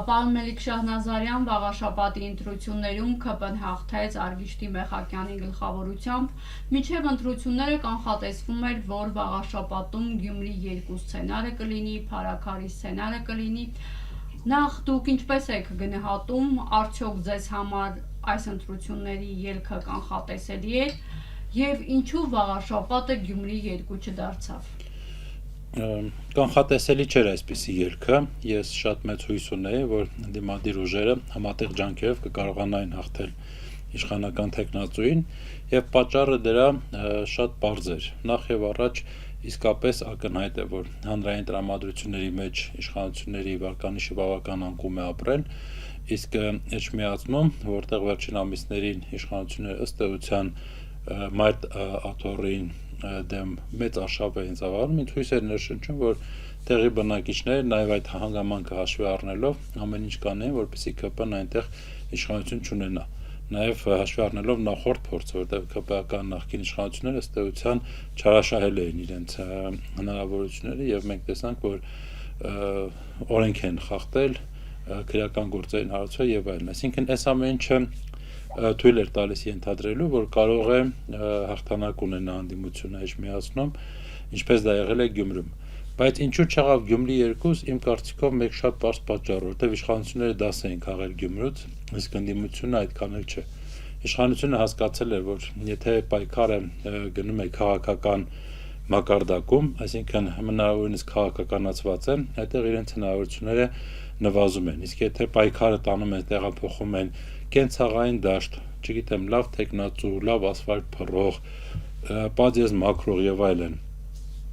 Պարոն Մելիք Շահնազարյան վաղաշաբաթի ընտրություններում ՔՊ-ն հաղթեց Արգիշտի Մեխակյանի գլխավորությամբ, մինչև ընտրությունները կանխատեսվում էր, որ վաղաշաբաթում Գյումրի 2 սցենարը կլինի, Փարաքարի սցենարը կլինի։ Նախ դուք ինչպես եք գնահատում, արդյոք ձեզ համար այս ընտրությունների ելքը կանխատեսելի էր, եւ ինչու վաղաշաբաթը Գյումրի 2 չդարձավ։ Կանխատեսելի չէր այսպիսի ելքը, ես շատ մեծ հույս ունեի, որ դիմադիր ուժերը համատեղ ջանքերով կկարողանային հաղթել իշխանական թեկնածուին, եւ պատճառը դրա շատ պարզ էր։ Նախ եւ առաջ իսկապես ակնհայտ է, որ հանրային տրամադրությունների մեջ իշխանությունների վարկանիշը բավական անկում է ապրել, իսկ Էջմիածնում, որտեղ վերջին ամիսներին իշխանությունները ըստ էության Մարտ աթոռին դեմ մեծ արշավ էին ծավալում, ինձ հույս էր ներշնչում, որ տեղի բնակիչները նաև այդ հանգամանքը հաշվի առնելով ամեն ինչ կանեին, որպեսզի ՔՊ-ն այնտեղ իշխանություն չունենա։ Նաև հաշվի առնելով նախորդ փորձը, որտեղ ՔՊ-ական նախկին իշխանությունները ըստ էության չարաշահել էին իրենց հնարավորությունները, եւ մենք տեսանք, որ օրենք են խախտել, քրեական գործերին հարուցվել եւ այլն։ Այսինքն այս ամեն ինչը թույլ էր տալիս ենթադրելու, որ կարող է հաղթանակ ունենա անդիմությունը Էջմիածնում, ինչպես դա եղել է Գյումրում։ Բայց ինչու չեղավ Գյումրի 2, իմ կարծիքով մեկ շատ պարզ պատճառ, որտեղ իշխանությունները դաս էին քաղել Գյումրուց, իսկ անդիմությունը այդքան էլ չէ։ Իշխանությունը հասկացել էր, որ եթե պայքարը գնում է քաղաքական մակարդակում, այսինքն հնարավորինս քաղաքականացված է, այդտեղ իրենց հնարավորությունները նվազում են։ Իսկ եթե պայքարը տանում են, տեղափոխում են կենցաղային դաշտ, չգիտեմ, լավ տեխնացու, լավ ասֆալտ փռող, պատիեզ մաքրող եւ այլն,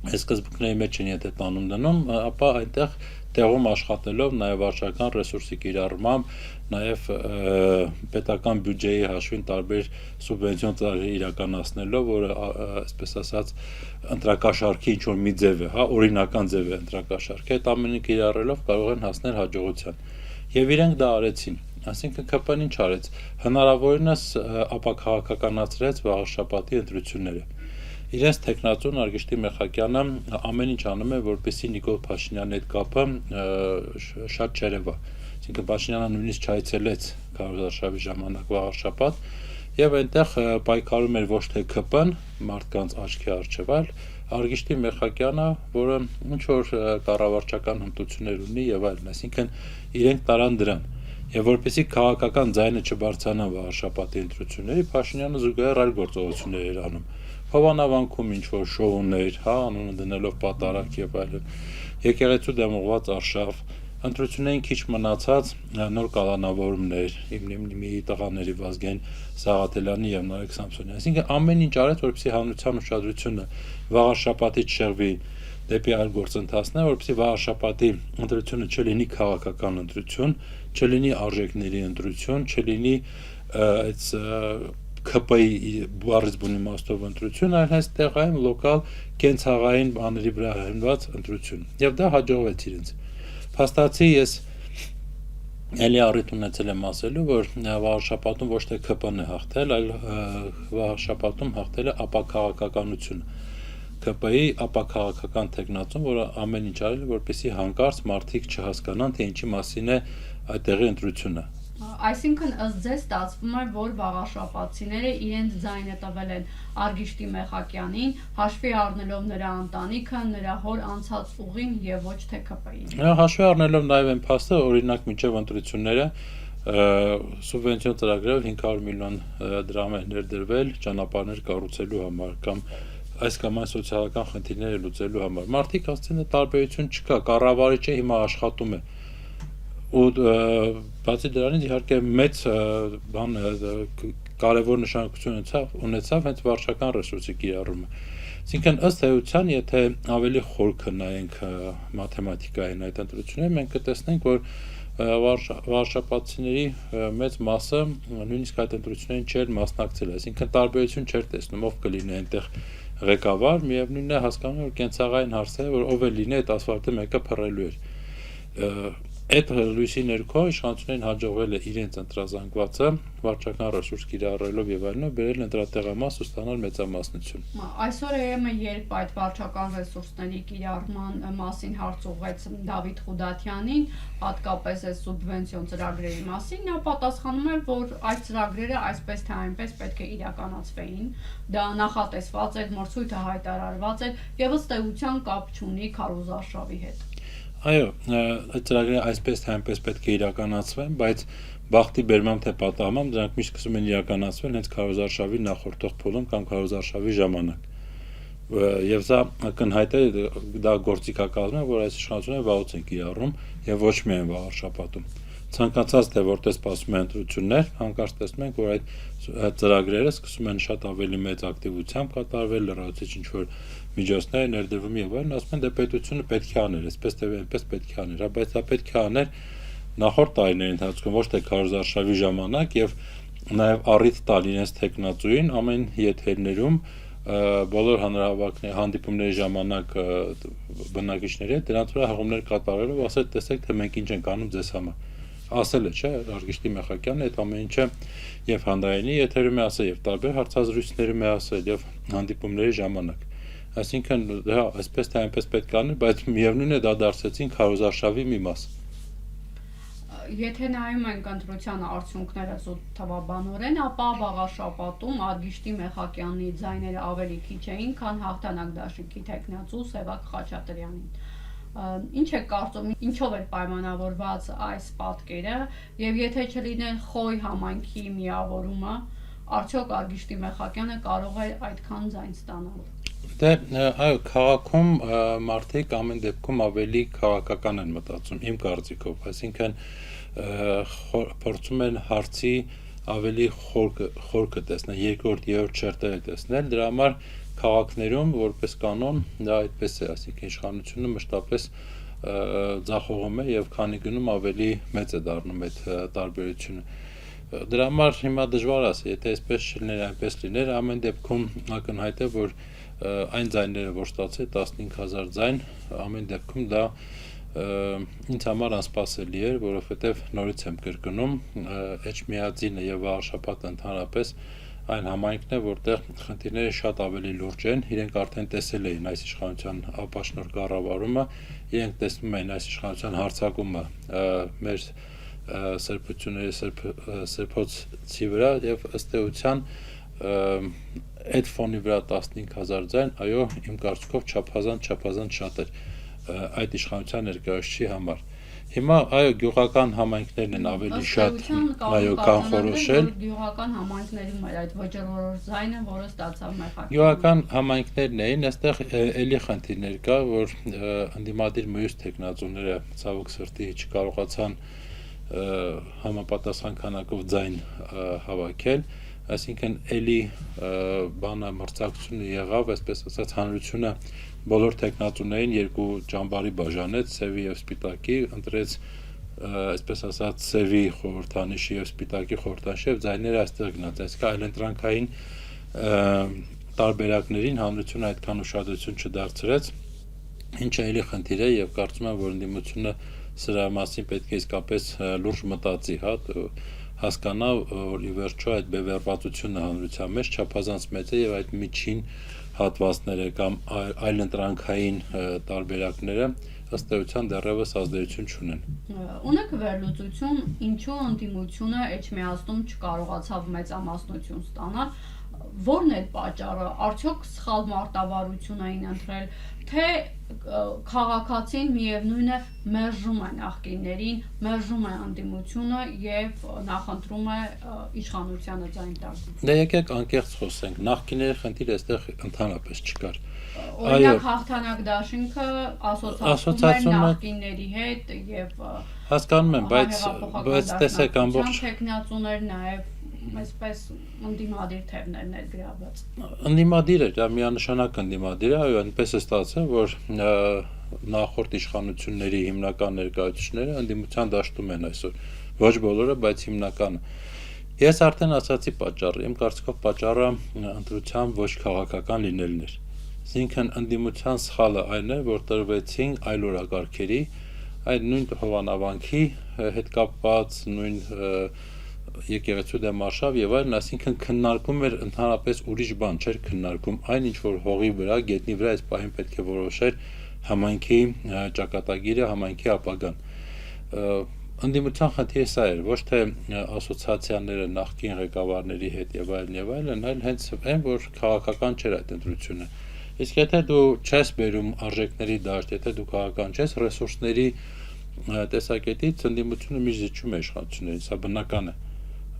այս սկզբունքների մեջ են եթե տանում դնում, ապա այնտեղ տեղում աշխատելով նաև վարչական ռեսուրսի կիրառմամբ, նաև պետական բյուջեի հաշվին տարբեր սուբվենցիոն ծրագրեր իրականացնելով, որը այսպես ասած ընտրակաշառքի ինչ որ մի ձև է, օրինական ձև է ընտրակաշառքը, այդ ամենը կիրառելով կարող են հասնել հաջողության։ Եվ իրենք դա արեցին։ Այսինքն ՔՊ-ն ինչ արեց, հնարավորինս ապաքաղաքականացրեց վաղաշաբաթի ընտրությունները։ Իրենց թեկնածուն Արգիշտի Մեխակյանը ամեն ինչ անում է, որպեսզի Նիկոլ Փաշինյանի հետ կապը շատ չերևա։ Այսինքն Փաշինյանը նույնիսկ չայցելեց քարոզարշավի ժամանակ վաղաշաբաթ, եւ այնտեղ պայքարում էր ոչ թե ՔՊ-ն մարդկանց աչքի առջև, այլ Արգիշտի Մեխակյանը, որը ինչ որ կառավարչական հմտություններ ունի եւ այլն, այսինքն իրենք տարան դրան։ Եվ որպեսզի քաղաքական ձայնը չբարձրանա վաղաշաբաթի ընտրությունների, Փաշինյանը զուգահեռ այլ գործողություններ էր անում։ Հովանավանքում ինչ որ շոուներ, անունը դնելով պատարակ եւ այլն, եկեղեցու դեմ ուղղված արշավ, ընտրություններին քիչ մնացած նոր կալանավորումներ, մի տղաների Վազգեն Սաղաթելյանի եւ Նարեկ Սամսոնյանի, այսինքն ամեն ինչ արեց, որպեսզի հանրության ուշադրությունը վաղաշաբաթի չեղվի դեպի այլ գործընթացներ, որպեսզի վաղաշաբաթի ընտրությունը չլինի քաղաքական ընտրություն, չլինի արժեքների ընտրություն, չլինի այդ ՔՊ-ի բառից բուն իմաստով ընտրություն, այլ հենց տեղային լոկալ կենցաղային բաների վրա հիմնված ընտրություն։ Եվ դա հաջողվեց իրենց։ Փաստացի ես էլի առիթ ունեցել եմ ասելու, որ վաղաշաբաթում ոչ թե ՔՊ-ն է հաղթել, այլ վաղաշաբաթում հաղթել է ապաքաղաքականությունը։ ՔՊ-ի ապաքաղաքական թեկնածուն, որը ամեն ինչ արել է, որպեսզի հանկարծ մարդիկ չհասկանան, թե ինչի մասին է այդտեղի ընտրությունը։ Այսինքն ըստ ձեզ ստացվում է, որ վաղաշաբաթցիները իրենց ձայնը տվել են Արգիշտի Մեխակյանին, հաշվի առնելով նրա ընտանիքը, նրա հոր անցած ուղին եւ ոչ թե ՔՊ-ին։ Հաշվի առնելով նաեւ այն փաստը, օրինակ մինչեւ ընտրությունները սուբվենցիոն ծրագրերով 500 միլիոն դրամ է ներդրվել ճանապարհներ կառուցելու համար կամ այս կամ այն սոցիալական խնդիրները լուծելու համար։ Մարդիկ ասեն, տարբերություն չկա, կառավարիչը հիմա աշխատում է։ Ու բացի դրանից իհարկե մեծ բան կարևոր նշանակություն ունեցավ հենց վարչական ռեսուրսի կիրառումը։ Այսինքն ըստ էության, եթե ավելի խորքը նայենք մաթեմատիկային այդ ընտրությունները, մենք կտեսնենք, որ վարշապատցիների մեծ մասը նույնիսկ այդ ընտրություններին չէր մասնակցել, այսինքն տարբերություն չէր տեսնում, ով կլինի այնտեղ ղեկավար, միևնույնն է հասկանում, որ կենցաղային հարցերը, որ ով է լինի այդ ասֆալտը մեկը փռելու էր։ Այդ լույսի ներքո իշխանություններին հաջողվել է իրենց ընտրազանգվածը վարչական ռեսուրս կիրառելով եւ այլն բերել ընտրատեղամաս ու ստանալ մեծամասնություն։ Այսօր ԵՄ երբ այդ վարչական ռեսուրսների կիրառման մասին հարց ուղղեց Դավիթ Խուդատյանին, հատկապես այս սուբվենցիոն ծրագրերի մասին, նա պատասխանում է, որ այս ծրագրերը այսպես թե այնպես պետք է իրականացվեին, դա նախատեսված էր, մրցույթը հայտարարված էր եւ ըստ էության կապ չունի քարոզարշավի հետ։ Այո, այդ ծրագրերը այսպես թե այնպես պետք է իրականացվեն, բայց բախտի բերմամբ թե պատահմամբ դրանք միշտ սկսում են իրականացվել հենց քարոզարշավի նախորդող փուլում կամ քարոզարշավի ժամանակ։ Եվ սա ակնհայտ է, դա գործիքակազմում է, որ այս իշխանությունները վաղուց են կիրառում եւ ոչ միայն վաղ շաբաթում։ Ցանկացած թե որտեղ սպասում են ընտրություններ, հանկարծ տեսնում ենք, որ այդ ծրագրերը սկսում են շատ ավելի մեծ ակտիվությամբ կատարվել, լրացուցիչ ինչ-որ միջոցներ ներդրվում եւ այլն, ասում են դե պետությունը պետք է աներ, այսպես թե այնպես պետք է աներ, բայց դա պետք է աներ նախորդ տարիների ընթացքում, ոչ թե քարոզարշավի ժամանակ եւ նաեւ առիթ տալ իրենց տեխնացուին ամեն եթերներում բոլոր հանրահավաքների հանդիպումների ժամանակ բնակիչների հետ դրանց վրա հղումներ կատարելով ասել տեսեք թե մենք ինչ ենք անում ձեզ համար ասել է, չէ, Արգիշտի Մեխակյանը այդ ամեն ինչը եւ հանրայինի եթերում է ասել եւ տարբեր հարցազրույցներում է ասել եւ հանդիպումների ժամանակ։ Այսինքն դա այսպես թե այնպես պետք է անել, բայց միևնույն է դա դարձեցին քարոզարշավի մի մաս։ Եթե նայում ենք ընտրության արդյունքները զուտավաբանորեն, ապա վաղաշաբաթում Արգիշտի Մեխակյանի ձայները ավելի քիչ էին, քան հաղթանակ դաշինքի տեխնացու Սևակ Խաչատրյանին։ Ինչ է կարծում, ինչով էր պայմանավորված այս պատկերը եւ եթե չլիներ Խոյ համայնքի միավորումը, արդյոք Արգիշտի Մեխակյանը կարող է այդքան ձայն ստանալ։ Դե այո, քաղաքում մարդիկ ամեն դեպքում ավելի քաղաքական են մտածում, իմ կարծիքով, այսինքն փորձում են հարցի ավելի խորքը տեսնել, երկրորդ, երրորդ շերտերը տեսնել, դրա համար քաղաքներում որպես կանոն դա այդպես է, այսինքն իշխանությունը մշտապես ձախողում է եւ քանի գնում ավելի մեծ է դառնում այդ տարբերությունը։ Դրա համար հիմա դժվար ասել, եթե այսպես չլիներ, այնպես լիներ, ամեն դեպքում ակնհայտ է, որ այն ձայները, որ ստացել 15000 ձայն, ամեն դեպքում դա ինձ համար անսպասելի էր, որովհետեւ նորից եմ կրկնում, Էջմիածինը եւ Վաղաշաբաթը ընդհանրապես այն համայնքն է, որտեղ խնդիրները շատ ավելի լուրջ են, իրենք արդեն տեսել էին այս իշխանության ապաշնոր կառավարումը, իրենք տեսնում էին այս իշխանության հարձակումը մեր սրբությունների սրբոցի վրա եւ ըստ էության այդ ֆոնի վրա 15000 ձայն, այո, իմ կարծիքով չափազանց շատ էր այդ իշխանության ներկայացուցիչի համար։ Հիմա այո գյուղական համայնքներն են ավելի շատ այո կանխորոշել գյուղական համայնքներում էր այդ վճռորոշ ձայնը, որը ստացավ Մեխակյանը։ Գյուղական համայնքներն էին, այստեղ էլի խնդիրներ կա, որ ընդդիմադիր մյուս տեխնացուները ցավոք սրտի չկարողացան համապատասխան քանակով ձայն հավաքել, այսինքն էլի բանը մրցակցությունը եղավ, այսպես ասած հանրությունը բոլոր տեխնացուներին երկու ճամբարի բաժանեց, սևի եւ սպիտակի, ընտրեց այսպես ասած սևի խորհրդանիշի եւ սպիտակի խորհրդանիշի եւ ձայները այստեղ գնաց, այսինքն այլընտրանքային տարբերակներին հանրությունը այդքան ուշադրություն չդարձրեց, ինչը էլի խնդիր է եւ կարծում եմ, որ ընդդիմությունը սրա մասին պետք է իսկապես լուրջ մտածի, հա, հասկանա, որ ի վերջո այդ բևեռվածությունը հանրության մեջ չափազանց մեծ է եւ այդ միջին հատվածները կամ այլընտրանքային տարբերակները ըստ էության դեռևս ազդեցություն չունեն։ Ունեք վերլուծություն, ինչու ընդդիմությունը Էջմիածնում չկարողացավ մեծամասնություն ստանալ, որն է պատճառը, արդյոք սխալ մարտավարություն էին ընտրել, թե քաղաքացին միևնույն է մերժում է նախկիններին, մերժում է ընդդիմությունը եւ նախընտրում է իշխանությանը ձայն տալ։ Դե եկեք անկեղծ խոսենք, նախկիների խնդիրը այստեղ ընդհանրապես չկար։ Օրինակ հաղթանակ դաշինքը ասոցիացում է նախկինների հետ եւ հասկանում եմ, բայց տեսեք ամբողջ տեխնացուներ նաեւ այսպես ընդդիմադիր թևներ ներգրավված։ Ընդդիմադիր է, դա միանշանակ ընդդիմադիր է, այո, այնպես է ստացել, որ նախորդ իշխանությունների հիմնական ներկայացուցիչները ընդդիմության դաշտում են այսօր։ Ոչ բոլորը, բայց հիմնականը։ Ես արդեն ասացի պատճառը, իմ կարծիքով պատճառը ընտրության ոչ քաղաքական լինելն էր։ Այսինքն ընդդիմության սխալը այն է, որ տրվեցին այլ օրակարգերի, այդ նույն հովանավանքի հետ կապված նույն եկեղեցու դեմ արշավ եւ այլն, այսինքն քննարկում էր ընդհանրապես ուրիշ բան, չէր քննարկում այն ինչ որ հողի վրա, գետնի վրա այս պահին պետք է որոշեր համայնքի ճակատագիրը, համայնքի ապագան։ Ընդդիմության խնդիրը սա էր, ոչ թե ասոցիացիաները նախկին ղեկավարների հետ եւ այլն, այլ հենց այն, որ քաղաքական չէր այդ ընտրությունը։ Իսկ եթե դու չես բերում արժեքների դաշտ, եթե դու քաղաքական չես, ռեսուրսների տեսակետից ընդդիմությունը միշտ զիջում է իշխանություններին, սա բնական է։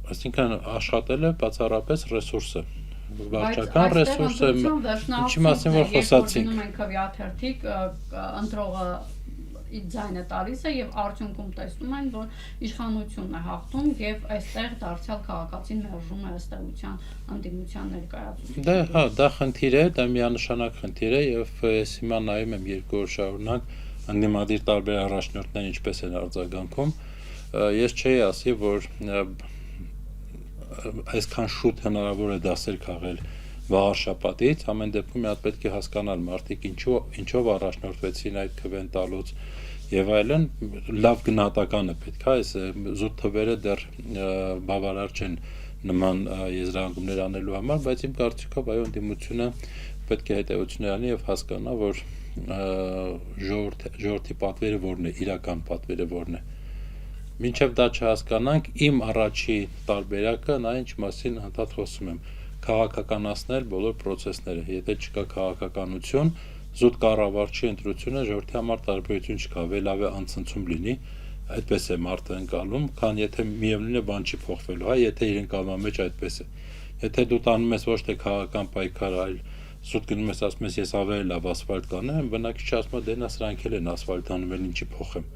Այսինքն աշխատել է բացառապես ռեսուրսը, վարչական ռեսուրսը, ինչի մասին որ խոսացինք։ Մենք քվեաթերթիկ ընտրողը ձայնը տալիս է եւ արդյունքում տեսնում են, որ իշխանությունն է հաղթում եւ այստեղ դարձյալ քաղաքացին մերժում է ըստ էության ընդդիմության ներկայացուցիչը։ Դա հա, դա խնդիր է, դա միանշանակ խնդիր է եւ ես հիմա նայում եմ 2 օր շարունակ ընդդիմադիր տարբեր առաջնորդներ ինչպես են արձագանքում, ես չէի ասի, որ այսքան շուտ հնարավոր է դասեր քաղել վաղ շաբաթից, ամեն դեպքում մի հատ պետք է հասկանալ մարդիկ ինչով առաջնորդվեցին այդ քվեն տալուց եւ այլն, լավ գնահատական է պետք է, այս զուտ թվերը դեռ բավարար չեն նման եզրահանգումներ անելու համար, բայց իմ կարծիքով այո ընդդիմությունը պետք է հետեւություններ անի եւ հասկանա, որ ժողովրդի պատվերը որն է, իրական պատվերը որն է։ Մինչև դա չհասկանանք, իմ առաջի տարբերակը նա ինչ մասին հանդարտ խոսում եմ, քաղաքականացնել բոլոր process-ները, եթե չկա քաղաքականություն, զուտ կառավարչի ընտրությունը ժողովրդի համար տարբերություն չկա, լավ է անցնցում լինի, այդպես է մարդը ընկալում, քան եթե միևնույն է բան չի փոխվելու, հա, եթե իր ընկալման մեջ այդպես է։ Եթե դու տանում ես ոչ թե քաղաքական պայքար, այլ զուտ գնում ես ասում ես ես ավելի լավ ասֆալտ կանեմ, բնակիչը ասում է դե նա սրանք էլ են ասֆալտ անում, էլ ինչի փոխեմ։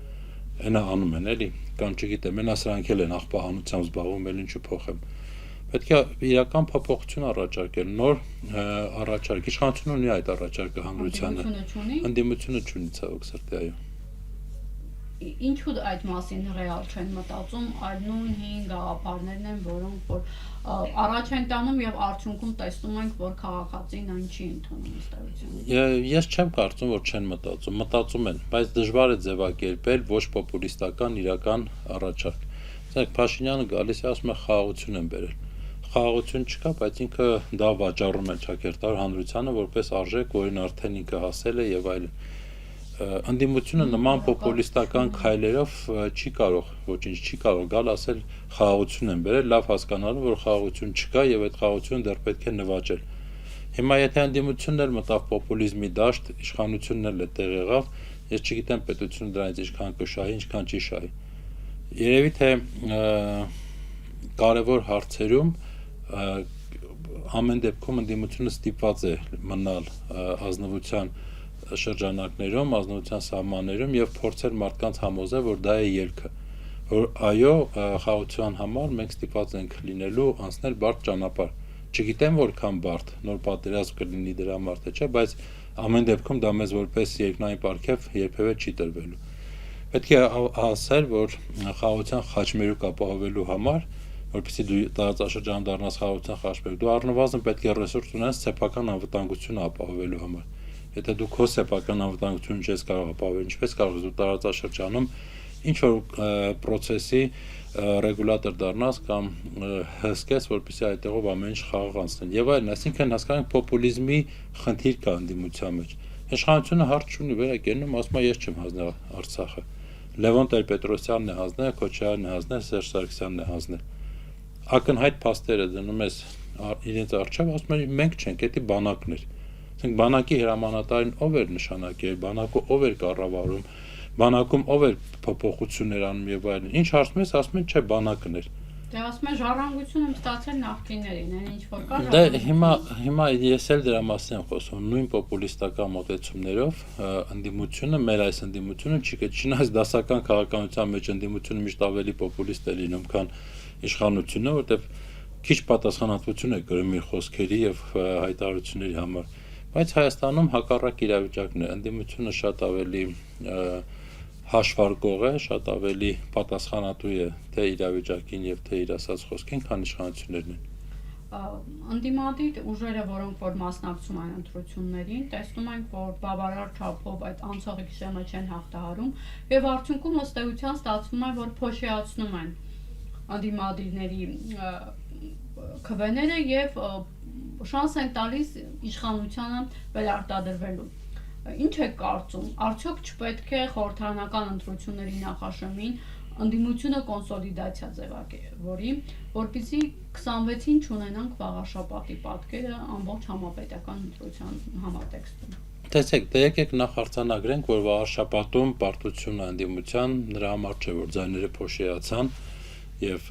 Այնա անում են էլի, կամ չգիտեմ, այնա սրանք էլ են աղբահանությամբ զբաղվում, էլ ինչու փոխեմ։ Պետք է իրական փոփոխություն առաջարկել, նոր առաջարկ, իշխանությունը ունի այդ առաջարկը հանրությանը, ընդդիմությունը չունի ցավոք սրտի, այո։ Ինչու այդ մասին ռեալ չեն մտածում, այլ նույն հին գաղափարներն են, որոնք որ առաջ են տանում եւ արդյունքում տեսնում ենք, որ քաղաքացին այն չի ընդունում ըստ էության։ Ես չեմ կարծում, որ չեն մտածում են, բայց դժվար է ձևակերպել ոչ պոպուլիստական իրական առաջարկ։ Ասենք Փաշինյանը գալիս է ասում է խաղաղություն են բերել։ Խաղաղություն չկա, բայց ինքը դա վաճառում է ճակերտար հանրությանը որպես արժեք, որին արդեն ինքը հասել է եւ այլն։ Ընդդիմությունը նման պոպուլիստական քայլերով չի կարող, ոչինչ չի կարող գալ ասել խաղաղություն են բերել, լավ հասկանալու, որ խաղաղություն չկա եւ այդ խաղաղությունը դեռ պետք է նվաճել։ Հիմա եթե ընդդիմությունն էլ մտավ պոպուլիզմի դաշտ, իշխանությունն էլ է տեղ եղավ, ես չգիտեմ պետությունը դրանից ինչքան կշահի, ինչքան չի շահի։ Երևի թե կարևոր հարցերում ամեն դեպքում ընդդիմությունը ստիպված է մնալ ազնվության շրջանակներում, ազնվության սահմաններում եւ փորձել մարդկանց համոզել, որ դա է ելքը, որ այո, խաղաղության համար մենք ստիպված ենք լինելու անցնել բարդ ճանապարհ։ Չգիտեմ որքան բարդ, նոր պատերազմ կլինի դրա համար թե չէ, բայց ամեն դեպքում դա մեզ որպես երկնային պարգև երբևէ չի տրվելու։ Պետք է ասել, որ խաղաղության խաչմերուկ ապահովելու համար, որպեսզի դու տարածաշրջանում դառնաս խաղաղության խաչմերուկ, դու առնվազն պետք է ռեսուրս ունենաս սեփական անվտանգությունը ապահովելու համար։ Եթե դու քո սեփական անվտանգությունը չես կարող ապահովել, ինչպես կարող ես դու տարածաշրջանում ինչ որ process-ի ռեգուլատոր դառնաս կամ հսկես, որպեսզի այդտեղով ամեն ինչ խաղաղ անցնեն։ Եվ այլն, այսինքն հասկանանք պոպուլիզմի խնդիր կա ընդդիմության մեջ։ Իշխանությունը հարց չունի, վեր է կենում, ասում է ես չեմ հանձնել Արցախը։ Լևոն Տեր-Պետրոսյանն է հանձնել, Քոչարյանն է հանձնել, Սերժ Սարգսյանն է հանձնել։ Ակնհայտ փաստերը դնում ես իրենց առջև, ասում են մենք չենք, դա բանակն էր։ Ասենք բանակի հրամանատարին ով էր նշանակել, բանակը ով էր կառավարում, բանակում ով էր փոփոխություններ անում եւ այլն։ Ինչ հարցում ես, ասում են չէ, բանակն էր։ Դե ասում են ժառանգություն եմ ստացել նախկիններին, այն ինչ որ կա։ Դե հիմա ես էլ դրա մասին եմ խոսում, նույն պոպուլիստական մոտեցումներով ընդդիմությունը, մեր այս ընդդիմությունը չնայած դասական քաղաքականության մեջ ընդդիմությունը միշտ ավելի պոպուլիստ է լինում, քան իշխանությունը, որտեղ քիչ պատասխանատվություն է կրում իր խոսքերի եւ հայտարարությունների համար։ Բայց Հայաստանում հակառակ իրավիճակն է, ընդդիմությունը շատ ավելի հաշվարկող է, շատ ավելի պատասխանատու է թե իրավիճակին եւ թե իր ասած խոսքին, քան իշխանություններն են։ Ընդդիմադիր ուժերը, որոնք որ մասնակցում են ընտրություններին, տեսնում ենք, որ բավարար չափով այդ անցողի քշեմը չեն հաղթահարում եւ արդյունքում ըստ էության ստացվում է, որ փոշիացնում են ընդդիմադիրների քվեները եւ շանս են տալիս իշխանությանը վերարտադրվելու։ Ինչ եք կարծում, արդյոք չպետք է խորհրդարանական ընտրությունների նախաշեմին ընդդիմությունը կոնսոլիդացիա ձևավորի, որպեսզի 26-ին չունենանք վաղաշաբաթի պատկերը ամբողջ համապետական ընտրության համատեքստում։ Տեսեք, դե եկեք նախ արձանագրենք, որ վաղաշաբաթում պարտությունը ընդդիմության նրա համար չէ, որ ձայները փոշիացան եւ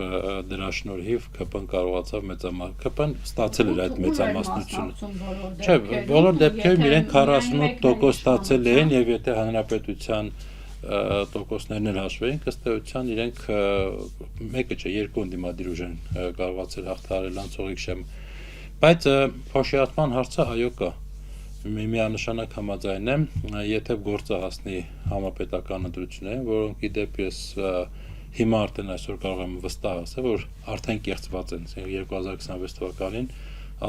դրա շնորհիվ ԿՊ-ն կարողացավ ԿՊ-ն ստացել էր այդ մեծամասնությունը։ Չէ, բոլոր դեպքերում իրենք 48% ստացել էին եւ եթե հանրապետության տոկոսներն էլ հաշվեին, ըստ էության իրենք մեկը չէ, երկու ընդդիմադիր ուժ են կարողացել հաղթահարել անցողի քշեմը։ Բայց փոշիացման հարցը այո կա։ Միանշանակ համաձայն եմ, եթե գործը հասնի համապետական ընտրություններին, որոնք ի դեպ ես հիմա արդեն այսօր կարող եմ վստահ ասել, որ արդեն կեղծված են 2026 թվականին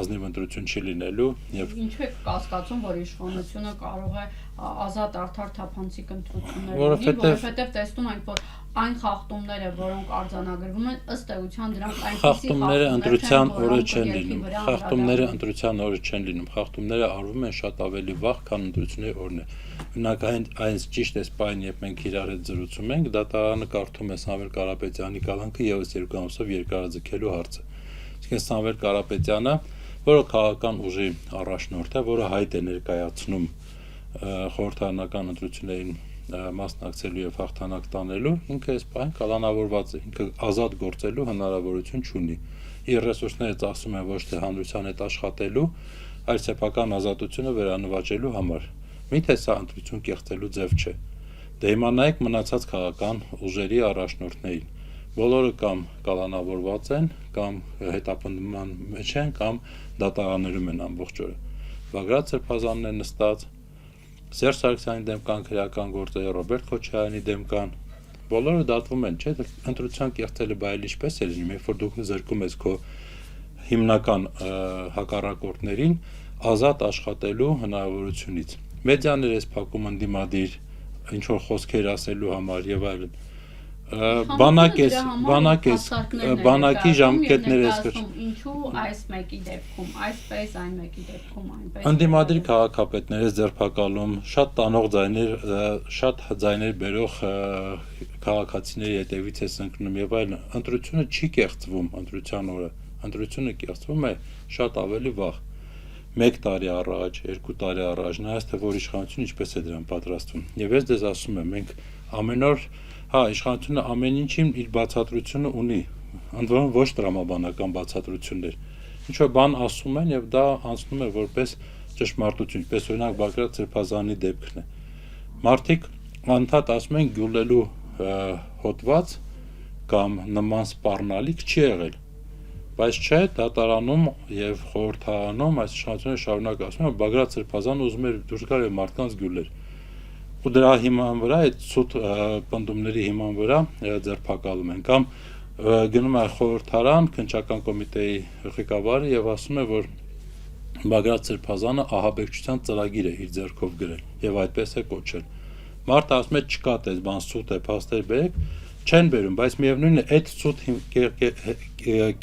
ազնիվ ընտրություն չի լինելու եւ ինչու է կասկածում, որ իշխանությունը կարող է ազատ արդար թափանցիկ ընտրություններ ունի, որովհետեւ տեսնում ենք, որ այն խախտումները, որոնք արձանագրվում են, ըստ էության դրանք այնպիսի խախտումները ընտրության օրը չեն լինում, խախտումները ընտրության օրը չեն լինում, խախտումները արվում են շատ ավելի վաղ, քան ընտրությունների օրն է։ Օրինակ այս ճիշտ է սպայն, երբ մենք իրար հետ զրուցում ենք, դատարանը կարդում է Սամվել Կարապետյանի կալանքը եւս 2 ամսով երկարաձգելու հարցը։ Իսկ Սամվել Կարապետյանը, որը քաղաքական ուժի առաջնորդ է, որը հայտ է ներկայացնում խորհրդարանական ընտրություններին մասնակցելու եւ հաղթանակ տանելու, ինքը սպայն կալանավորված է, ինքը ազատ գործելու հնարավորություն չունի։ Իր ռեսուրսները ծախսում են ոչ թե հանրության հետ աշխատելու, այլ սեփական ազատությունը վերանվաճելու համար։ Միթե սա ընտրություն կեղծելու ձև չէ։ Դե հիմա նայեք մնացած քաղաքական ուժերի առաջնորդներին։ Բոլորը կամ կալանավորված են, կամ հետապնդման մեջ են, կամ դատարաններում են ամբողջ օրը։ Բագրատ Սրբազանն է նստած, Սերժ Սարգսյանի դեմ կան քրեական գործերը, Ռոբերտ Քոչարյանի դեմ կան։ Բոլորը դատվում են, չէ՞, ընտրության կեղծելը բայել ինչպես է լինում, երբ որ դուք զրկում ես քո հիմնական հակառակորդներին ազատ աշխատելու հնարավորությունից։ Մեդիաներ ես փակում ընդդիմադիր ինչ որ խոսքեր ասելու համար եւ այլն։ Բանակի ժամկետներ ես կրում։ Ինչու այս մեկի դեպքում, այսպես այն մեկի դեպքում այնպես։ Ընդդիմադիր քաղաքապետները ձերբակալում, շատ տանող ձայներ, շատ ձայներ բերող քաղաքացիների հետևից է ընկնում եւ այլն։ Ընտրությունը չի կեղծվում ընտրության օրը։ Ընտրությունը կեղծվում է շատ ավելի վաղ։ 1 տարի առաջ, 2 տարի առաջ, նայած թե որ իշխանությունը ինչպես է դրան պատրաստվում։ Եվ ես դες ասում եմ, մենք ամեն օր, իշխանությունը ամեն ինչին իր բացատրությունը ունի, ընդ որում ոչ տրամաբանական բացատրություններ։ Ինչ որ բան ասում են եւ դա անցնում է որպես ճշմարտություն, պես օրինակ Բագրատ Սրբազանի դեպքն է։ Մարդիկ անդադ ասում են գյուլելու հոդված կամ նման սպառնալիք չի եղել։ Բայց չէ, դատարանում եւ խորհրդարանում այս իշխանությունը շարունակ ասում է, Բագրատ Սրբազանը ուզում էր դուրս գալ եւ մարդկանց գյուլեր։ Ու դրա հիման վրա, այդ ցույց պնդումների հիման վրա ձերբակալում են կամ գնում է խորհրդարան, քննչական կոմիտեի ղեկավարը եւ ասում է, որ Բագրատ Սրբազանը ահաբեկչության ծրագիր է իր ձեռքով գրել եւ այդպես է կոչել։ Մարդը ասում է չկա դες բան սուտ է, փաստեր բերեք, չեն բերում, բայց միևնույնն է այդ սուտ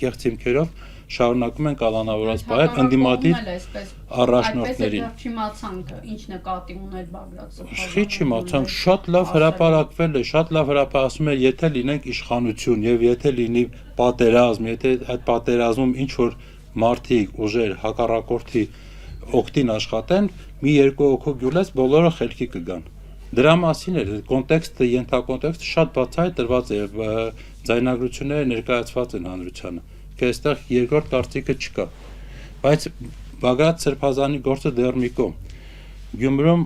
կեղծ հիմքերով շարունակում են կալանավորած բայել ընդդիմադիր առաջնորդներին։ Այդպես է չիմացանք ինչ նկատի ուներ Բագրատ Սրբազանը։ Չի չիմացանք, շատ լավ հրապարակվել է, շատ լավ ասում է, եթե լինենք իշխանություն եւ եթե լինի պատերազմ, եթե այդ պատերազմում ինչ որ մարդիկ, ուժեր, հակառակորդի օգտին աշխատեն, մի երկու օքու գյուլես բոլորը խելքի կգան։ Դրա մասին է կոնտեքստը, ենթակոնտեքստը շատ բացահայտ տրված է եւ ձայնագրությունները ներկայացված են հանրությանը։ Այստեղ երկրորդ կարծիքը չկա։ Բայց Բագրատ Սրբազանի գործը դեռ մի կողմ։ Գյումրում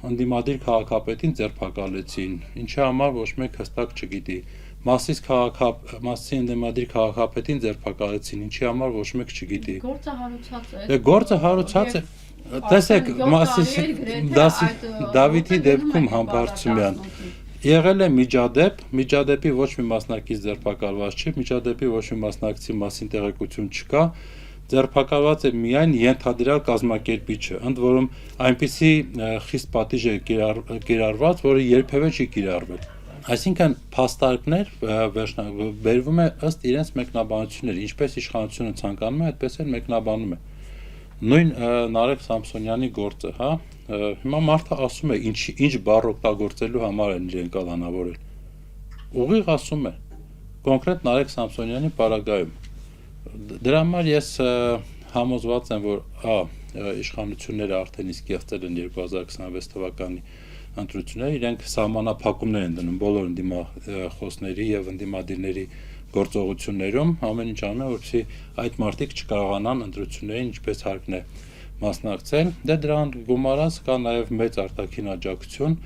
ընդդիմադիր քաղաքապետին ձերբակալեցին, ինչի համար ոչ մեկ հստակ չգիտի։ Մասի ընդդիմադիր քաղաքապետին ձերբակալեցին, ինչի համար ոչ մեկ չգիտի։ Գործը հարուցած է։ Դե գործը հարուցած է։ Տեսեք, Դավիթի դեպքում Համբարձումյան Եղել է միջադեպի ոչ մի մասնակից ձերբակալված չի, միջադեպի ոչ մի մասնակցի մասին տեղեկություն չկա, ձերբակալված է միայն ենթադրյալ կազմակերպիչը, ընդ որում այնպիսի խիստ պատիժ է կիրառված, որը երբևէ չի կիրառվել։ Այսինքն փաստարկներ բերվում է ըստ իրենց մեկնաբանությունների, ինչպես իշխանությունը ցանկանում է, այդպես էլ մեկնաբանում է։ Նույն Նարեկ Սամսոնյանի գործը, հա, հիմա մարդը ասում է ինչ բառ օգտագործելու համար են իրեն կալանավորել։ Ուղիղ ասում է, կոնկրետ Նարեկ Սամսոնյանի պարագայում։ Դրա համար ես համոզված եմ, որ իշխանությունները արդեն իսկ եղել են 2026 թվականի ընտրությունները, իրենք սահմանափակումներ են դնում բոլոր ընդդիմախոսների եւ ընդդիմադիրների գործողություններում, ամեն ինչ անում են, որպեսզի այդ մարդիկ չկարողանան ընտրություններին ինչպես հարկն է մասնակցել։ Դե դրան գումարած կա նաեւ մեծ արտաքին աջակցություն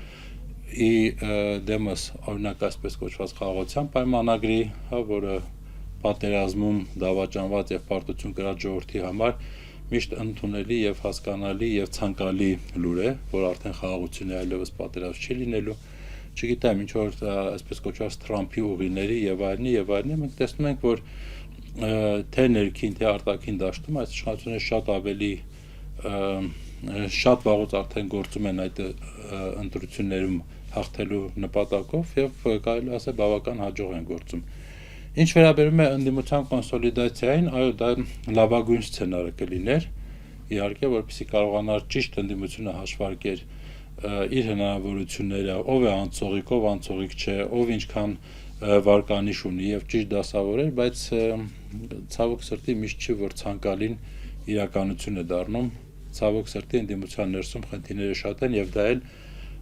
դեմս, օրինակ այսպես կոչված խաղաղության պայմանագրի, հա, որը պատերազմում դավաճանված եւ պարտություն կրած ժողովրդի համար միշտ ընդունելի եւ հասկանալի եւ ցանկալի լուր է, որ արդեն խաղաղությունը այլևս պատերազմ չի լինելու, չգիտեմ, ինչ որ այսպես կոչված Թրամփի ուղիների եւ այլնի, մենք տեսնում ենք, որ թե ներքին, թե արտաքին դաշտում այս իշխանությունները շատ ավելի շատ վաղուց արդեն գործում են այդ ընտրություններում հաղթելու նպատակով եւ կարելի ասել բավական հաջող են գործում։ Ինչ վերաբերում է ընդդիմության կոնսոլիդացիային, այո, դա լավագույն սցենարը կլիներ, իհարկե, որպեսզի կարողանար ճիշտ ընդդիմությունը հաշվարկել իր հնարավորությունները, ով է անցողիկ, ով անցողիկ չէ, ով ինչքան վարկանիշ ունի եւ ճիշտ դասավորել, բայց ցավոք սրտի միշտ չի, որ ցանկալին իրականություն է դառնում, ցավոք սրտի ընդդիմության ներսում խնդիրները շատ են եւ դա էլ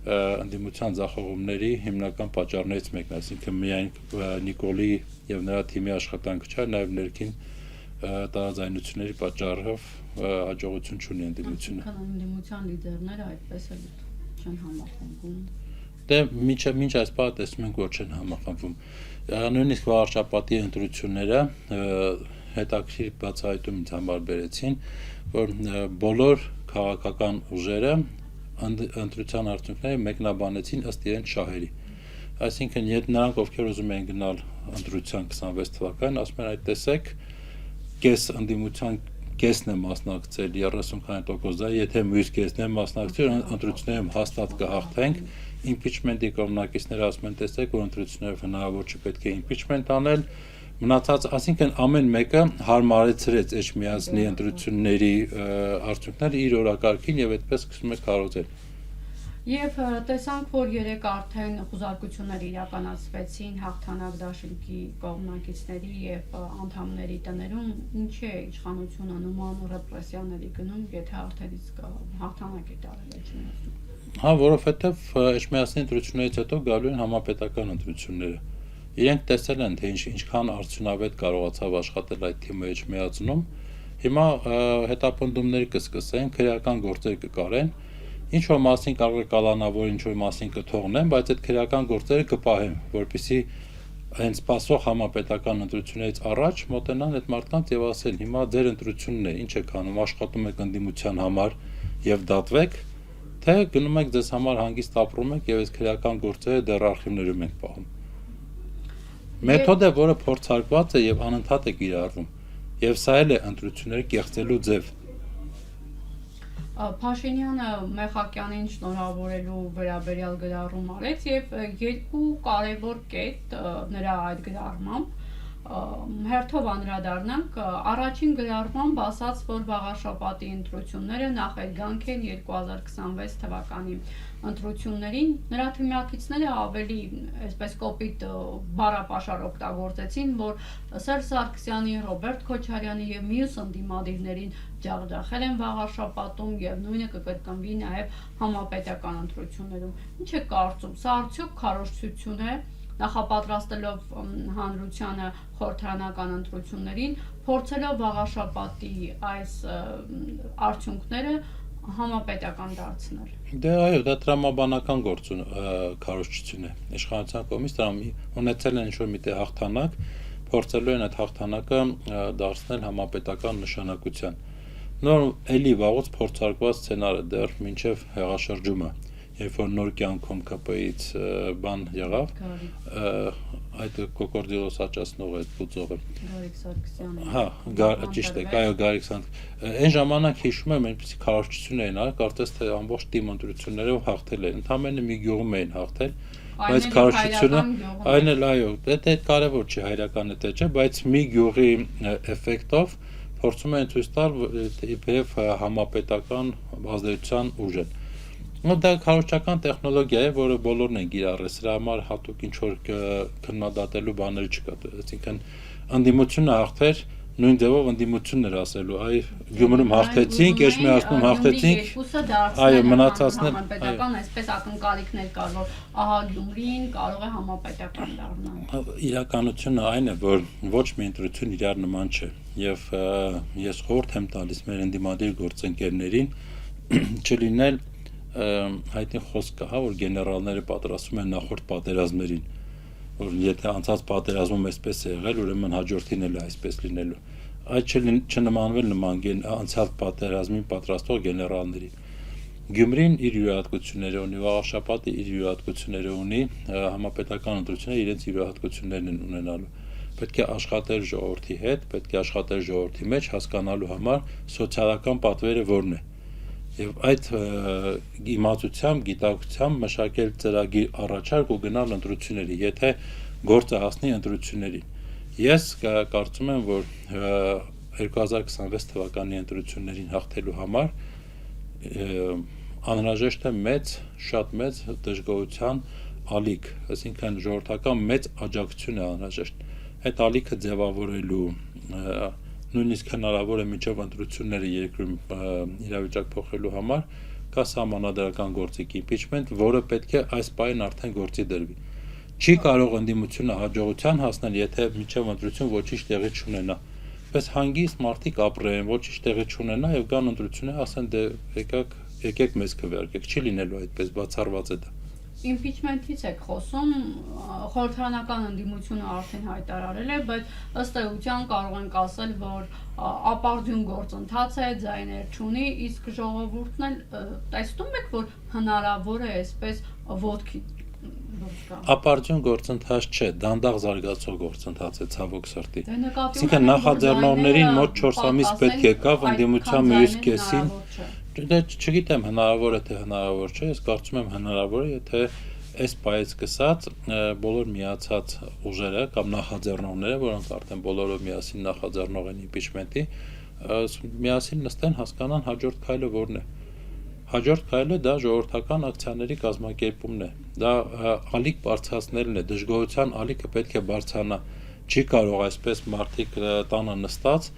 ընդդիմության ձախողումների հիմնական պատճառներից մեկն է, այսինքն միայն Նիկոլի եւ նրա թիմի աշխատանքը չէ, նաեւ ներքին տարաձայնությունների պատճառով հաջողություն չունի ընդդիմությունը։ Ընդդիմության լիդերները այդպես էլ չեն համախմբվում։ Դե մինչ այս բանը տեսնում ենք, որ չեն համախմբվում։ Նույնիսկ վարչապետի ընտրությունները հետաքրքիր բացահայտում ինձ համար բերեցին, որ բոլոր քաղաքական ուժերը ընտրության արդյունքները մեկնաբանեցին ըստ իրենց շահերի։ Այսինքն, եթե նրանք ովքեր ուզում են գնալ ընտրության 26 թվականին, ասում են այդ տեսեք, կես ընդդիմության կեսն է մասնակցել 30%, եթե մյուս կեսն է մասնակցել, ընտրություններում հաստատ կհաղթենք, impeachment-ի կողմնակիցները ասում են տեսեք, որ ընտրություններով հնարավոր չպետք է impeachment անել, մնացած, այսինքն ամեն մեկը հարմարեցրեց Էջմիածնի ընտրությունների արդյունքները իր օրակարգին եւ այդպես սկսում է քարոզել։ Եվ տեսանք, որ երեք արդեն խուզարկություններ իրականացվեցին հաղթանակ դաշինքի կողմնակիցների եւ անդամների տներում, ինչ է իշխանությունը նման ռեպրեսիաների գնում, եթե արդեն իսկ հաղթանակ է տարել Էջմիածնում։ Հա, որովհետեւ Էջմիածնի ընտրություններից հետո գալու են համապետական ընտրությունները։ Իրենք տեսել են, թե ինչքան արդյունավետ կարողացավ աշխատել այդ թիմը Էջմիածնում։ Հիմա հետապնդումներ կսկսեն, քրեական գործեր կկարեն, ինչ որ մասին կարող է կալանավոր, ինչ որ մասին կթողնեն, բայց այդ քրեական գործերը կպահեն, որպեսզի հենց սպասող համապետական ընտրություններից առաջ մոտենան այդ մարդկանց եւ ասեն, հիմա ձեր ընտրությունն է, ինչ եք անում, աշխատում եք ընդդիմության համար եւ դատվեք, թե գնում եք ձեզ համար հանգիստ ապրում եք եւ այս քրեական գործերը դեռ արխիվներում եք պահում։ Մեթոդը, որը փորձարկված է եւ անընդհատ է կիրառվում, եւ սա էլ է ընտրությունները կեղծելու ձև։ Փաշինյանը Մեխակյանին շնորհավորելու վերաբերյալ գրառում արեց եւ երկու կարեւոր կետ նրա այդ գրառմամբ հերթով անդրադառնանք առաջին գրառմամբ ասաց, որ վաղաշաբաթի ընտրությունները նախերգանք են 2026 թվականի ընտրություններին, նրա թիմակիցները ավելի այսպես կոպիտ բառապաշար օգտագործեցին, որ Սերժ Սարգսյանի, Ռոբերտ Քոչարյանի եւ մյուս ընդդիմադիրներին ջախջախել են վաղաշաբաթում եւ նույնը կկրկնվի նաեւ համապետական ընտրություններում։ Ինչ է կարծում, սա արդյոք քարոզչություն է, նախապատրաստելով հանրությանը խորհրդարանական ընտրություններին, փորձելով վաղաշաբաթի այս արդյունքները համապետական դարձնել։ Դե այո, դա տրամաբանական քարոզչություն է։ Իշխանության կողմից ունեցել են ինչ-որ միտեղ հաղթանակ, փորձելու են այդ հաղթանակը դարձնել համապետական նշանակության։ Նոր էլի վաղուց փորձարկված սցենարը դեռ մինչև հեղաշրջումը։ երբ որ նոր կյանքում ԿՊ-ից բան եղավ, այդ կոկորդիլոս աճացնող այդ բուծողը։ Գարիկ Սարգսյանը։ Հա, ճիշտ է, այո, Գարիկ Սարգսյան։ Այն ժամանակ հիշում եմ, այնպեսի քարոզչություն էին արել, կարծես թե ամբողջ թիմ ընտրություններով հաղթել են։ Ընդամենը մի գյուղում էին հաղթել, բայց քարոզչությունը այն էլ այո, դա կարևոր չէ, հայրական է չէ, բայց մի գյուղի էֆեկտով փորձում են ցույց տալ իբրև համապետական ազդեցության ուժ են։ Դա քարոզչական տեխնոլոգիա է, որը բոլորն են կիրառել, սրա համար հատուկ ինչ-որ քննադատելու բաներ չկա, այսինքն ընդդիմությունը հաղթեր, նույն ձևով ընդդիմությունն էր ասելու, այ Գյումրում հաղթեցինք, Էջմիածնում հաղթեցինք, այո, մնացածներ, համապետական այսպես ակնկալիքներ կար, որ ահա Գյումրին կարող է համապետական դառնալ։ Իրականությունը այն է, որ ոչ մի ընտրություն իրար նման չէ, եւ ես խորհուրդ եմ տալիս մեր ընդդիմադիր գործընկերներին չլինել հայտնի խոսք կա, որ գեներալները պատրաստում են նախորդ պատերազմներին, որ եթե անցած պատերազմում այսպես է եղել, ուրեմն հաջորդին էլ այսպես լինելու։ Այդ չնմանվել նման անցյալ պատերազմին պատրաստող գեներալների։ Գյումրին իր յուրահատկությունները ունի, Վաղաշապատը իր յուրահատկությունները ունի, համապետական ընտրությունները իրենց յուրահատկություններն են ունենալու։ Պետք է աշխատել ժողովրդի հետ, պետք է աշխատել ժողովրդի մեջ հասկանալու համար սոցիալական պատվերը որն է։ Եվ այդ իմացությամբ, գիտակցությամբ մշակել ծրագիր առաջարկ ու գնալ ընտրությունների, եթե գործը հասնի ընտրություններին։ Ես կարծում եմ, որ 2026 թվականի ընտրություններին հաղթելու համար անհրաժեշտ է շատ մեծ դժգոհության ալիք, այսինքն ժողովրդական մեծ աջակցություն է անհրաժեշտ։ Այդ ալիքը ձևավորելու նույնիսկ հնարավոր է մինչև ընտրությունները երկրում իրավիճակ փոխելու համար կա սահմանադրական գործիք impeachment, որը պետք է այս պահին արդեն գործի դրվի։ Չի կարող ընդդիմությունը հաջողության հասնել, եթե մինչև ընտրություն ոչինչ տեղի չունենա։ Պես հանգիստ մարդիկ ապրեն, ոչինչ տեղի չունենա եւ կան ընտրություններ, ասեն դե եկեք մեզ քվեարկեք, չի լինելու այդպես, բացառված է դա։ Impeachment-ից եք խոսում, խորհրդարանական ընդդիմությունը արդեն հայտարարել է, բայց ըստ էության կարող ենք ասել, որ ապարդյուն գործընթաց է, ձայներ չունի, իսկ ժողովուրդն էլ տեսնում եք, որ հնարավոր է այսպես ոտքի ապարդյուն գործընթաց չէ, դանդաղ զարգացող գործընթաց է ցավոք սրտի։ Այսինքն նախաձեռնողներին մոտ 4 ամիս պետք է կավ ընդդիմության մյուս կեսին։ Դե չգիտեմ հնարավոր է թե հնարավոր չէ, ես կարծում եմ հնարավոր է, եթե այս պայից սկսած բոլոր միացած ուժերը կամ նախաձեռնողները, որոնք արդեն բոլորը միասին նախաձեռնող են impeachment-ի, միասին նստեն հասկանան հաջորդ քայլը որն է։ Հաջորդ քայլը դա ժողովրդական ակցիաների կազմակերպումն է։ Դա ալիք բարձրացնելն է, դժգոհության ալիքը պետք է բարձրանա։ Չի կարող այսպես մարդիկ տանը նստած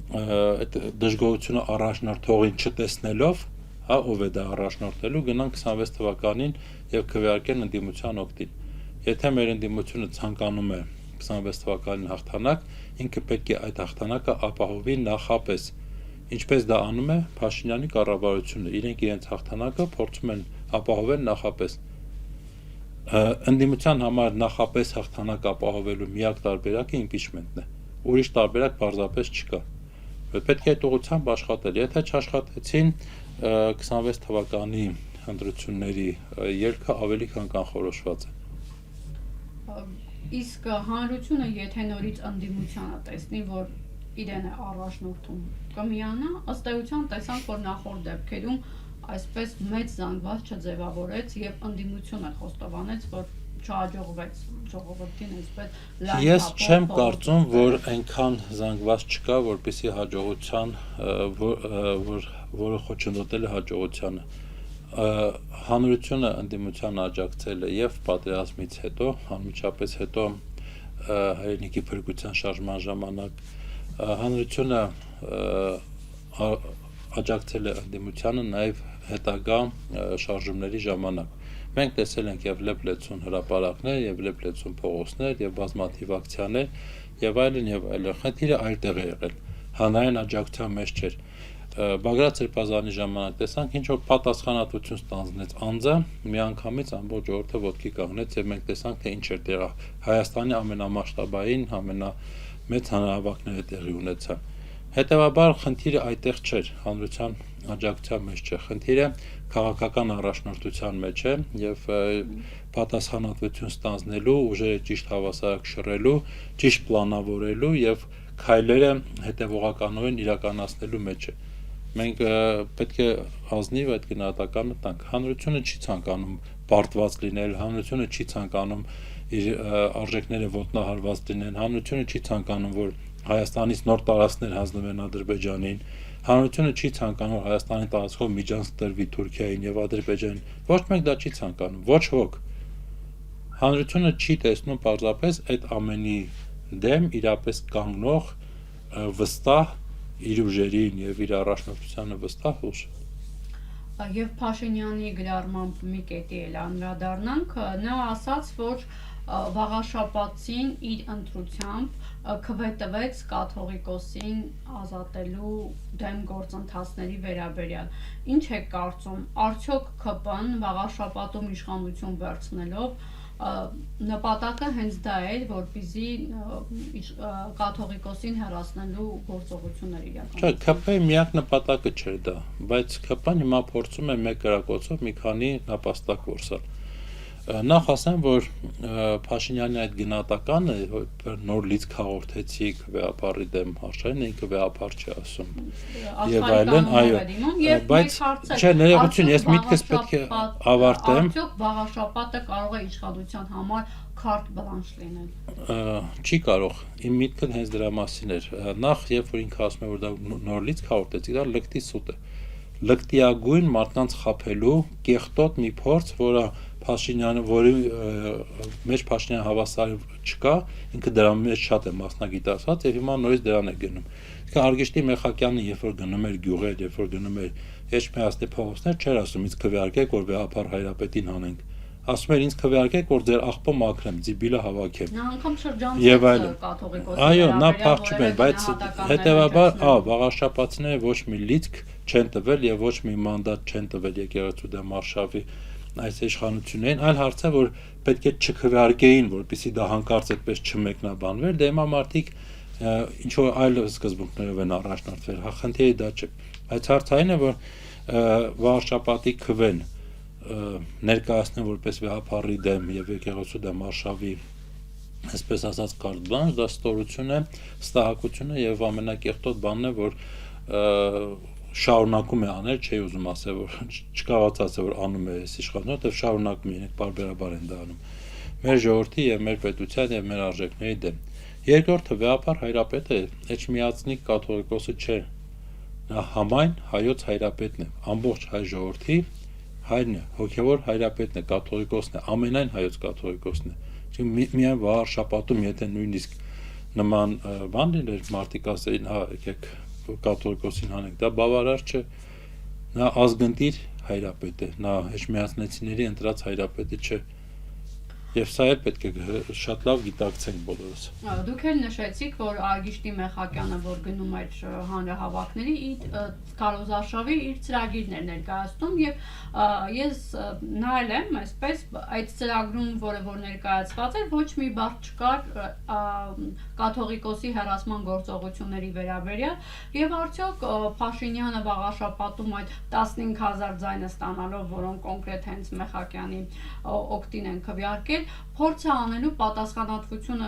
այդ դժգոհությունը առաջնորդողին չտեսնելով, հա, ով է դա առաջնորդելու, գնան 26 թվականին եւ քվեարկեն ընդդիմության օգտին։ Եթե մեր ընդդիմությունը ցանկանում է 26 թվականին հաղթանակ, ինքը պետք է այդ հաղթանակը ապահովի նախապես։ Ինչպես դա անում է Փաշինյանի կառավարությունը, իրենք իրենց հաղթանակը փորձում են ապահովել նախապես։ Ընդդիմության համար նախապես հաղթանակ ապահովելու միակ տարբերակը impeachment-ն է։ Ուրիշ տարբերակ պարզապես չկա։ Պետք է այդ ուղղությամբ աշխատել։ Եթե չաշխատեցին 26 թվականի ընտրությունների ելքը ավելի քան կանխորոշված է։ Իսկ հանրությունը եթե նորից ընդդիմությանը տեսնի, որ իրեն է առաջնորդում կմիանա, ըստ էության տեսանք, որ նախորդ դեպքերում այսպես մեծ զանգված չձևավորեց եւ ընդդիմությունը խոստովանեց, որ չհաջողվեց ժողովրդին այսպես լավ։ Ես չեմ կարծում, որ այնքան զանգված չկա, որպեսզի հաջողության, որը խոչընդոտել է հաջողությանը։ Հանրությունը ընդդիմության աջակցել է եւ պատերազմից հետո, անմիջապես հետո հայրենիքի փրկության շարժման ժամանակ հանրությունը աջակցել է ընդդիմությանը նաեւ հետագա շարժումների ժամանակ։ Մենք տեսել ենք եւ լեփլեցուն հրապարակներ, եւ լեփլեցուն փողոցներ, եւ բազմաթիվ ակցիաներ, եւ այլն եւ այլն։ Խնդիրը այլտեղ է եղել։ Հանրային աջակցության մեջ չէր։ Բագրատ Սրբազանի ժամանակ տեսանք ինչ որ պատասխանատվություն ստանձնեց անձը, միանգամից ամբողջ ժողովուրդը ոտքի կանգնեց եւ մենք տեսանք թե ինչ էր տեղը։ Հայաստանի ամենամասշտաբային, ամենամեծ հանրահավաքները տեղի ունեցան։ Հետևաբար խնդիրը այդտեղ չէր, հանրության աջակցության մեջ չէ, խնդիրը քաղաքական առաջնորդության մեջ է եւ պատասխանատվություն ստանձնելու, ուժերը ճիշտ հավասարակշռելու, ճիշտ պլանավորելու եւ քայլերը հետեւողականորեն իրականացնելու մեջ է։ Մենք պետք է ազնիվ այդ գնահատականը տանք։ Հանրությունը չի ցանկանում բարդված լինել, հանրությունը չի ցանկանում իր արժեքները ոտնահարված լինեն, հանրությունը չի ցանկանում, որ Հայաստանից նոր տարածքներ հանձնվեն Ադրբեջանին, հանրությունը չի ցանկանում Հայաստանի տարածքով միջանցք տրվի Թուրքիային եւ Ադրբեջանին։ Ոչ մեկ դա չի ցանկանում, ոչ ոք։ Հանրությունը չի տեսնում պարզապես այդ ամենի դեմ իրապես կանգնող վստահ իր ուժերին եւ իր առաջնորդությանը վստահ ուժ։ Եվ Փաշինյանի գրառմամբ մի կետի էլ անդրադառնանք, նա ասաց, որ վաղաշաբաթին իր ընտրությամբ քվե տվեց կաթողիկոսին ազատելու դեմ գործընթացների վերաբերյալ։ Ինչ է կարծում, արդյոք ԿՊ-ն վաղաշաբաթում իշխանություն վերցնելով նպատակը հենց դա էր, որպեսզի կաթողիկոսին հեռացնելու գործողություններ իրականացնի։ Չէ, ԿՊ-ի միակ նպատակը չէր դա, բայց ԿՊ-ն հիմա փորձում է մեկ կրակոցով մի քանի նպաստակ որսալ։ Նախ ասեմ, որ Փաշինյանի այդ գնահատականը նոր լիցք հաղորդեցի քվեապարի դեմ Արշավին, ինքը քվեապար չի ասում։ Եվ այլն, այո, բայց չէ, ներողություն, ես միտքս պետք է ավարտեմ։ Արդյոք վաղաշաբաթը կարող է իշխանության համար քարտ բլանշ լինել։ Չի կարող։ Իմ միտքն հենց դրա մասին էր։ Նախ, երբ որ ինքը ասում է, որ դա նոր լիցք հաղորդեցի, դա լկտի սուտ է։ Լկտիագույն մարդկանց խաբելու կեղտոտ մի փորձ, որը Փաշինյանը, որի մեջ Փաշինյանը հավասար չկա, ինքը դրա մեջ շատ է մասնագիտացած եւ հիմա նորից դրան է գնում։ Իսկ Արգիշտի Մեխակյանը, երբ որ գնում էր գյուղեր, երբ որ գնում էր Էջմիածնի փողոցներ, չէր ասում ինձ քվեարկեք, որ վեհապար հայրապետին հանենք։ Ասում էր ինձ քվեարկեք, որ ձեր աղբը մաքրեմ, ձիբիլը հավաքեմ։ Նա անգամ շրջանցեց կաթողիկոսի։ Այո, նա փախչում էր, բայց հետեւաբար, վաղաշաբաթները ոչ մի լիցք չեն տվել եւ ոչ մի մանդատ չեն տվել եկեղեցու դեմ Արշավի այս իշխանություններին, այլ հարցը, որ պետք է չքվեարկեին, որպեսզի դա հանկարծ այդպես չմեկնաբանվեր, դե հիմա մարդիկ ինչ որ այլ սկզբունքներով են առաջնորդվել, խնդիրը դա չէ, բայց հարցը այն է, որ վաղաշաբաթի քվեն ներկայացնել որպես վեհապարի դեմ եւ եկեղեցու դեմ Արշավի, այսպես ասած, կարտ բլանշ, դա ստորություն է, ստահակություն է եւ ամենակեղտոտ բանն է, որ շարունակում է անել, չի ուզում ասել, որ չկարողացած ասել, որ անում է այս իշխանությունը, դեռ շարունակում է, իրենք բարբերաբար են դա անում։ Մեր ժողովրդի եւ մեր պետության եւ մեր արժեքների դեմ։ Երկրորդը վեհապար հայրապետը Էջմիածնի կաթողիկոսը չէ։ Նա համայն հայոց հայրապետն է, ամբողջ հայ ժողովրդի հայրն է, հոգեվոր հայրապետն է, կաթողիկոսն է, ամենայն հայոց կաթողիկոսն է։ Միայն վաղաշաբաթում, եթե նույնիսկ նման բան լիներ, մարդիկ ասեին, հա, եկեք կաթողիկոսին հանենք, դա բավարար չէ։ Նա ազգընտիր հայրապետ է, նա էջմիածնեցիների ընտրած հայրապետը չէ։ Եվ սա էլ պետք է շատ լավ գիտակցենք բոլորս։ Դուք էլ նշեցիք, որ Արգիշտի Մեխակյանը, որ գնում էր հանրահավաքների, քարոզարշավի իր ծրագիրն էր ներկայացնում եւ ես նայել եմ այսպես այդ ծրագրում, որ ներկայացված էր, ոչ մի բառ չկար կաթողիկոսի հեռացման գործողությունների վերաբերյալ եւ արդյոք Փաշինյանը վաղաշաբաթում այդ 15000 ձայնը ստանալով, որոնք կոնկրետ հենց Մեխակյանի օգտին են քվեարկել, փորձ է անելու պատասխանատվությունը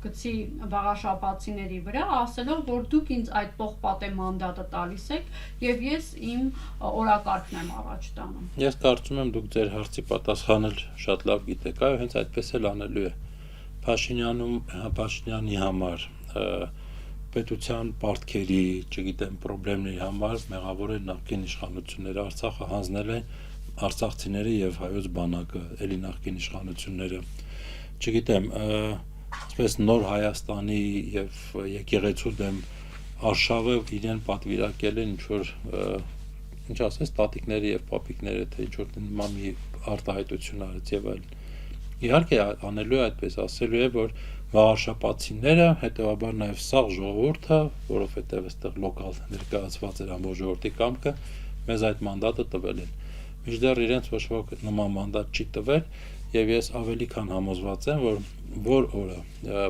գցի վաղաշաբաթցիների վրա, ասելով, որ դուք ինձ այդ պողպատե մանդատը տալիս եք եւ ես իմ օրակարգն եմ առաջ տանում։ Ես կարծում եմ դուք ձեր հարցի պատասխանել շատ լավ գիտեք, այո, հենց այդպես էլ անելու է։ Փաշինյանի համար պետության պարտքերի, չգիտեմ, խնդիրների համար մեղավոր են նախկին իշխանությունները, Արցախը հանձնել են արցախցիները եւ հայոց բանակը, էլի նախկին իշխանությունները, չգիտեմ, այսպես նոր Հայաստանի եւ եկեղեցու դեմ Արշավը իրեն պատվիրակել են ինչ ասես, տատիկները եւ պապիկները, թե ինչ որ նման մի արտահայտություն արեց եւ այլն։ Իհարկե անելու է այդպես, ասելու է, որ վաղաշաբաթցիները, հետեւաբար նաեւ սաղ ժողովուրդը, որովհետեւ այստեղ լոկալ ներկայացված էր ամբողջ ժողովրդի կամքը, մեզ այդ մանդատը տվել են։ Մինչդեռ իրենց ոչ ոք նման մանդատ չի տվել եւ ես ավելի քան համոզված եմ, որ օրը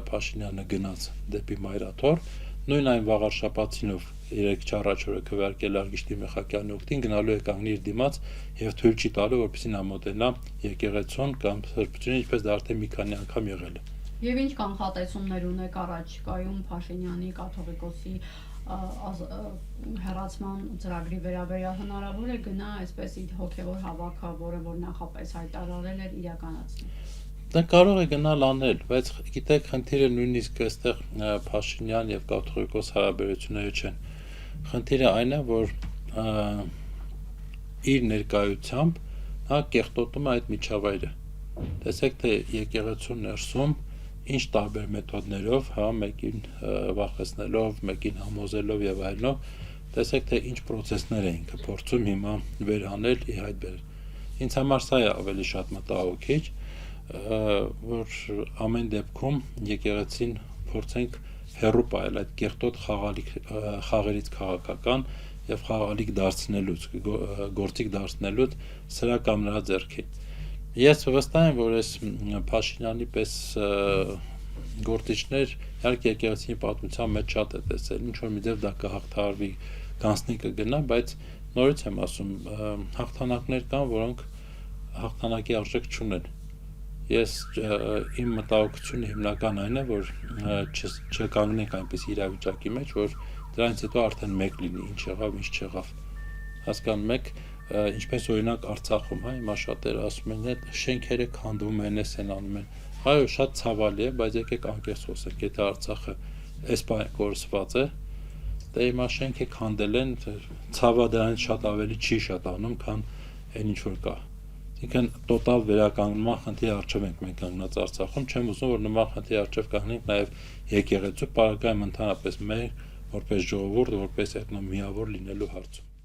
Փաշինյանը գնաց դեպի Մայրաթոր, նույն այն վաղարշաբաթին, ով 3 առաջ օրը քվեարկել Արգիշտի Մեխակյանի օգտին, գնալու է կանգնի իր դիմաց եւ թույլ չի տալու, որպեսզի նա մոտենա եկեղեցուն կամ սրբությունին, ինչպես դա արդեն մի քանի անգամ եղել է։ Եվ ինչ կանխատեսումներ ունեք առաջիկայում Փաշինյանի կաթողիկոսի հեռացման ծրագրի վերաբերյալ, հնարավոր է գնա այսպես հոգևոր հավաքը, որը որ նախապես հայտարարել էր, իրականացնել։ Դա կարող է գնալ անել, բայց գիտեք, խնդիրը նույնիսկ այստեղ Փաշինյան եւ կաթողիկոս հարաբերությունները չեն։ Խնդիրը այն է, որ իր ներկայությամբ նա կեղտոտում է այդ միջավայրը։ Տեսեք, թե եկեղեցու ներսում ինչ տարբեր մեթոդներով, մեկին վախեցնելով, մեկին համոզելով եւ այլնով, տեսեք, թե ինչ process-ներ է ինքը փորձում հիմա վերանել, ի հայտ բերել։ Ինձ համար սա է ավելի շատ մտահոգիչ, որ ամեն դեպքում եկեղեցին փորձենք հեռու պահել այդ կեղտոտ խաղերից քաղաքական եւ խաղալիք դարձնելուց, գործիք դարձնելուց սրա կամ նրա ձեռքին։ Ես վստահ եմ, որ այս Փաշինյանի պես գործիչներ իհարկե եկեղեցի պատմության մեջ շատ է տեսել, ինչ որ մի ձև դա կհաղթահարվի, գանձնի կգնա, բայց նորից եմ ասում, հաղթանակներ կան, որոնք հաղթանակի արժեք չունեն։ Ես իմ մտահոգությունը հիմնական այն է, որ չկանգնենք այնպես իրավիճակի մեջ, որ դրանից հետո արդեն մեկ լինի, ինչ եղավ, ինչ չեղավ։ Հասկանում եք, ինչպես օրինակ Արցախում, հիմա շատերը ասում են, շենքերը քանդում են, են անում են։ Այո, շատ ցավալի է, բայց եկեք անկեղծ խոսենք, եթե Արցախը այս բանը կորսված է, դե հիմա շենքը քանդել են, ցավը դրանից շատ ավելի չի շատանում, քան այն ինչ որ կա։ Այսինքն տոտալ վերականգնման խնդրի առջև ենք մենք կանգնած Արցախում, չեմ ուզում, որ նման խնդրի առջև կանգնենք նաև եկեղեցու, պարագայում ընդհանրապես մեր որպես ժողովուրդ, որպես էթնոմիավոր լինելու հարցում։